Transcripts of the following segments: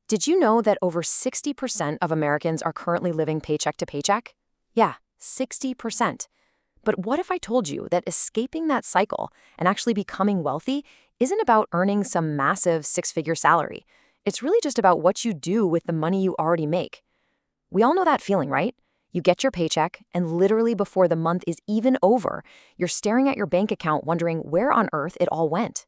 Did you know that over 60% of Americans are currently living paycheck to paycheck? Yeah, 60%. But what if I told you that escaping that cycle and actually becoming wealthy isn't about earning some massive six-figure salary? It's really just about what you do with the money you already make. We all know that feeling, right? You get your paycheck, and literally before the month is even over, you're staring at your bank account wondering where on earth it all went.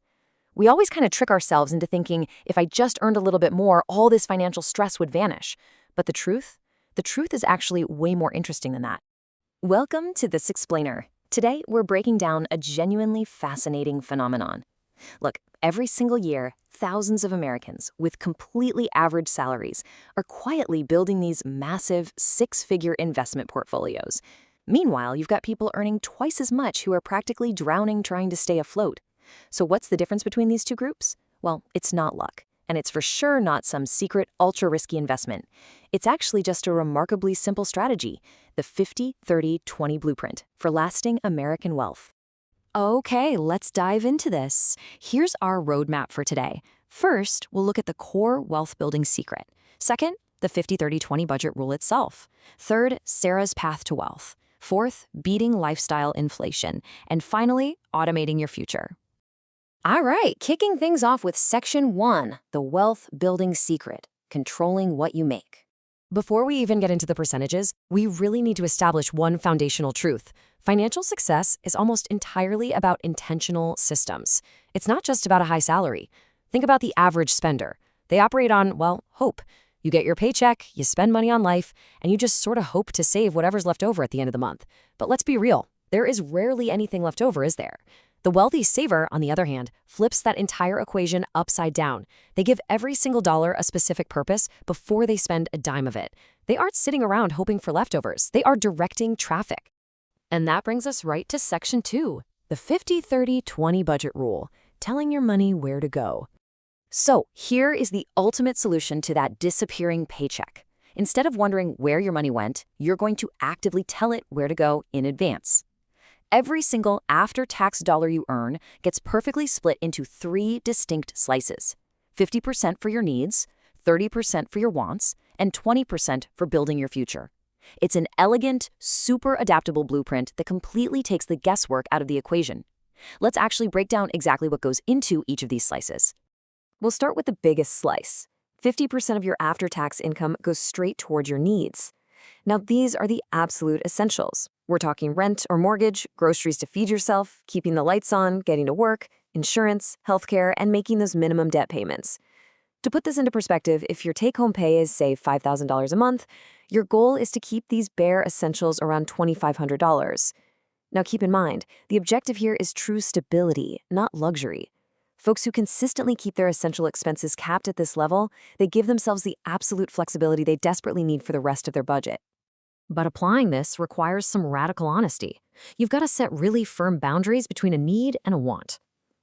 We always kind of trick ourselves into thinking if I just earned a little bit more, all this financial stress would vanish. But the truth? The truth is actually way more interesting than that. Welcome to This Explainer. Today, we're breaking down a genuinely fascinating phenomenon. Look, every single year, thousands of Americans with completely average salaries are quietly building these massive six-figure investment portfolios. Meanwhile, you've got people earning twice as much who are practically drowning trying to stay afloat. So what's the difference between these two groups? Well, it's not luck, and it's for sure not some secret, ultra-risky investment. It's actually just a remarkably simple strategy, the 50-30-20 blueprint for lasting American wealth. Okay, let's dive into this. Here's our roadmap for today. First, we'll look at the core wealth-building secret. Second, the 50-30-20 budget rule itself. Third, Sarah's path to wealth. Fourth, beating lifestyle inflation. And finally, automating your future. All right, kicking things off with Section 1, the wealth-building secret, controlling what you make. Before we even get into the percentages, we really need to establish one foundational truth. Financial success is almost entirely about intentional systems. It's not just about a high salary. Think about the average spender. They operate on, well, hope. You get your paycheck, you spend money on life, and you just sort of hope to save whatever's left over at the end of the month. But let's be real, there is rarely anything left over, is there? The wealthy saver, on the other hand, flips that entire equation upside down. They give every single dollar a specific purpose before they spend a dime of it. They aren't sitting around hoping for leftovers. They are directing traffic. And that brings us right to Section 2, the 50-30-20 budget rule, telling your money where to go. So here is the ultimate solution to that disappearing paycheck. Instead of wondering where your money went, you're going to actively tell it where to go in advance. Every single after-tax dollar you earn gets perfectly split into three distinct slices: 50% for your needs, 30% for your wants, and 20% for building your future. It's an elegant, super adaptable blueprint that completely takes the guesswork out of the equation. Let's actually break down exactly what goes into each of these slices. We'll start with the biggest slice. 50% of your after-tax income goes straight toward your needs. Now, these are the absolute essentials. We're talking rent or mortgage, groceries to feed yourself, keeping the lights on, getting to work, insurance, healthcare, and making those minimum debt payments. To put this into perspective, if your take-home pay is, say, $5,000 a month, your goal is to keep these bare essentials around $2,500. Now, keep in mind, the objective here is true stability, not luxury. Folks who consistently keep their essential expenses capped at this level, they give themselves the absolute flexibility they desperately need for the rest of their budget. But applying this requires some radical honesty. You've got to set really firm boundaries between a need and a want.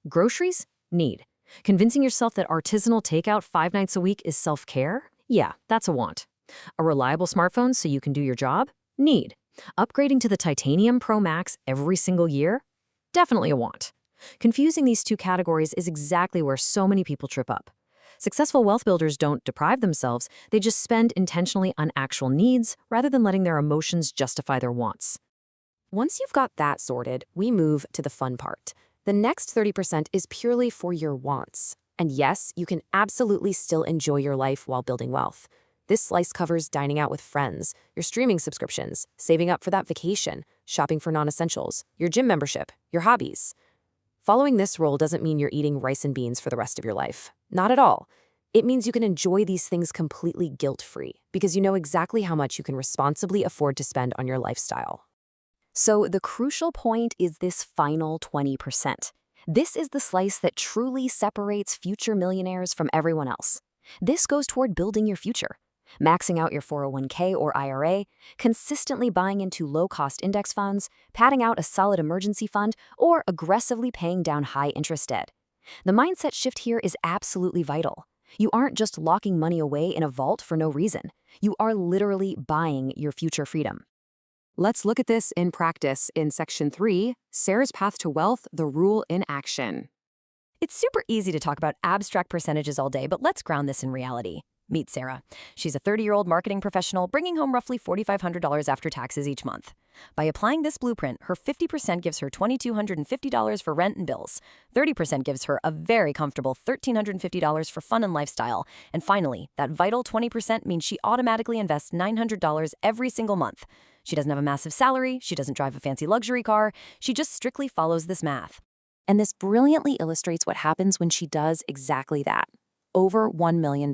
Groceries? Need. Convincing yourself that artisanal takeout 5 nights a week is self-care? Yeah, that's a want. A reliable smartphone so you can do your job? Need. Upgrading to the Titanium Pro Max every single year? Definitely a want. Confusing these two categories is exactly where so many people trip up. Successful wealth builders don't deprive themselves, they just spend intentionally on actual needs rather than letting their emotions justify their wants. Once you've got that sorted, we move to the fun part. The next 30% is purely for your wants. And yes, you can absolutely still enjoy your life while building wealth. This slice covers dining out with friends, your streaming subscriptions, saving up for that vacation, shopping for non-essentials, your gym membership, your hobbies. Following this rule doesn't mean you're eating rice and beans for the rest of your life. Not at all. It means you can enjoy these things completely guilt-free because you know exactly how much you can responsibly afford to spend on your lifestyle. So the crucial point is this final 20%. This is the slice that truly separates future millionaires from everyone else. This goes toward building your future. Maxing out your 401k or IRA, consistently buying into low-cost index funds, padding out a solid emergency fund, or aggressively paying down high-interest debt. The mindset shift here is absolutely vital. You aren't just locking money away in a vault for no reason. You are literally buying your future freedom. Let's look at this in practice in Section 3, Sarah's Path to Wealth, the Rule in Action. It's super easy to talk about abstract percentages all day, but let's ground this in reality. Meet Sarah. She's a 30-year-old marketing professional bringing home roughly $4,500 after taxes each month. By applying this blueprint, her 50% gives her $2,250 for rent and bills. 30% gives her a very comfortable $1,350 for fun and lifestyle. And finally, that vital 20% means she automatically invests $900 every single month. She doesn't have a massive salary. She doesn't drive a fancy luxury car. She just strictly follows this math. And this brilliantly illustrates what happens when she does exactly that. Over $1 million.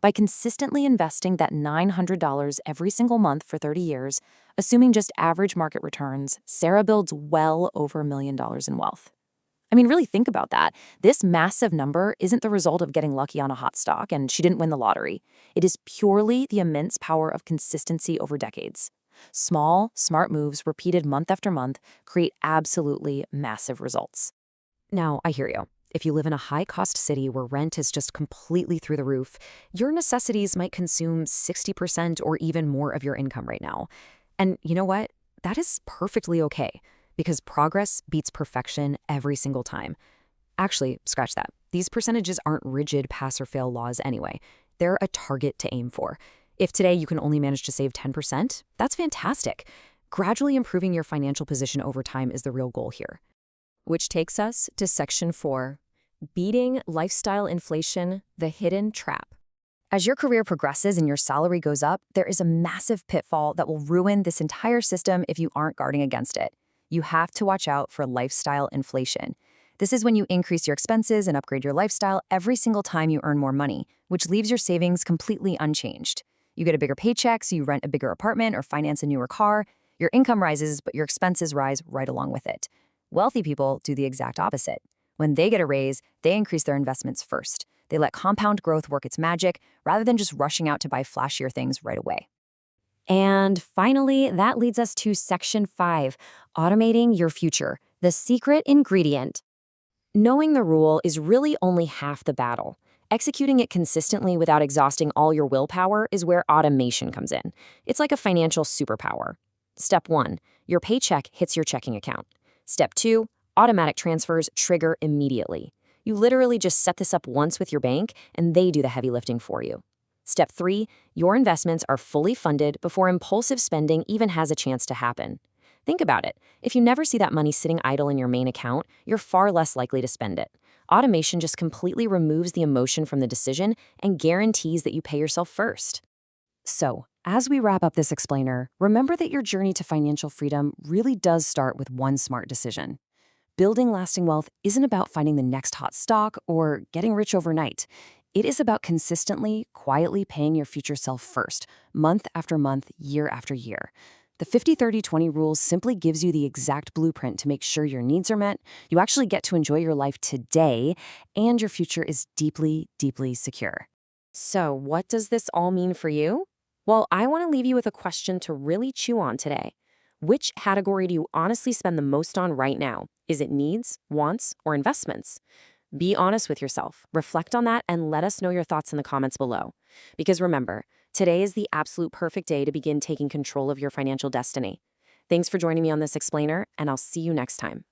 By consistently investing that $900 every single month for 30 years, assuming just average market returns, Sarah builds well over $1 million in wealth. I mean, really think about that. This massive number isn't the result of getting lucky on a hot stock, and she didn't win the lottery. It is purely the immense power of consistency over decades. Small, smart moves repeated month after month create absolutely massive results. Now, I hear you. If you live in a high-cost city where rent is just completely through the roof, your necessities might consume 60% or even more of your income right now. And you know what? That is perfectly okay, because progress beats perfection every single time. Actually, scratch that. These percentages aren't rigid pass-or-fail laws anyway. They're a target to aim for. If today you can only manage to save 10%, that's fantastic. Gradually improving your financial position over time is the real goal here. Which takes us to Section 4, Beating Lifestyle Inflation, the Hidden Trap. As your career progresses and your salary goes up, there is a massive pitfall that will ruin this entire system if you aren't guarding against it. You have to watch out for lifestyle inflation. This is when you increase your expenses and upgrade your lifestyle every single time you earn more money, which leaves your savings completely unchanged. You get a bigger paycheck, so you rent a bigger apartment or finance a newer car. Your income rises, but your expenses rise right along with it. Wealthy people do the exact opposite. When they get a raise, they increase their investments first. They let compound growth work its magic rather than just rushing out to buy flashier things right away. And finally, that leads us to Section 5, Automating Your Future, the secret ingredient. Knowing the rule is really only half the battle. Executing it consistently without exhausting all your willpower is where automation comes in. It's like a financial superpower. Step 1, your paycheck hits your checking account. Step 2, automatic transfers trigger immediately. You literally just set this up once with your bank, and they do the heavy lifting for you. Step 3, your investments are fully funded before impulsive spending even has a chance to happen. Think about it. If you never see that money sitting idle in your main account, you're far less likely to spend it. Automation just completely removes the emotion from the decision and guarantees that you pay yourself first. So, as we wrap up this explainer, remember that your journey to financial freedom really does start with one smart decision. Building lasting wealth isn't about finding the next hot stock or getting rich overnight. It is about consistently, quietly paying your future self first, month after month, year after year. The 50-30-20 rule simply gives you the exact blueprint to make sure your needs are met, you actually get to enjoy your life today, and your future is deeply, deeply secure. So, what does this all mean for you? Well, I want to leave you with a question to really chew on today. Which category do you honestly spend the most on right now? Is it needs, wants, or investments? Be honest with yourself, reflect on that, and let us know your thoughts in the comments below. Because remember, today is the absolute perfect day to begin taking control of your financial destiny. Thanks for joining me on this explainer, and I'll see you next time.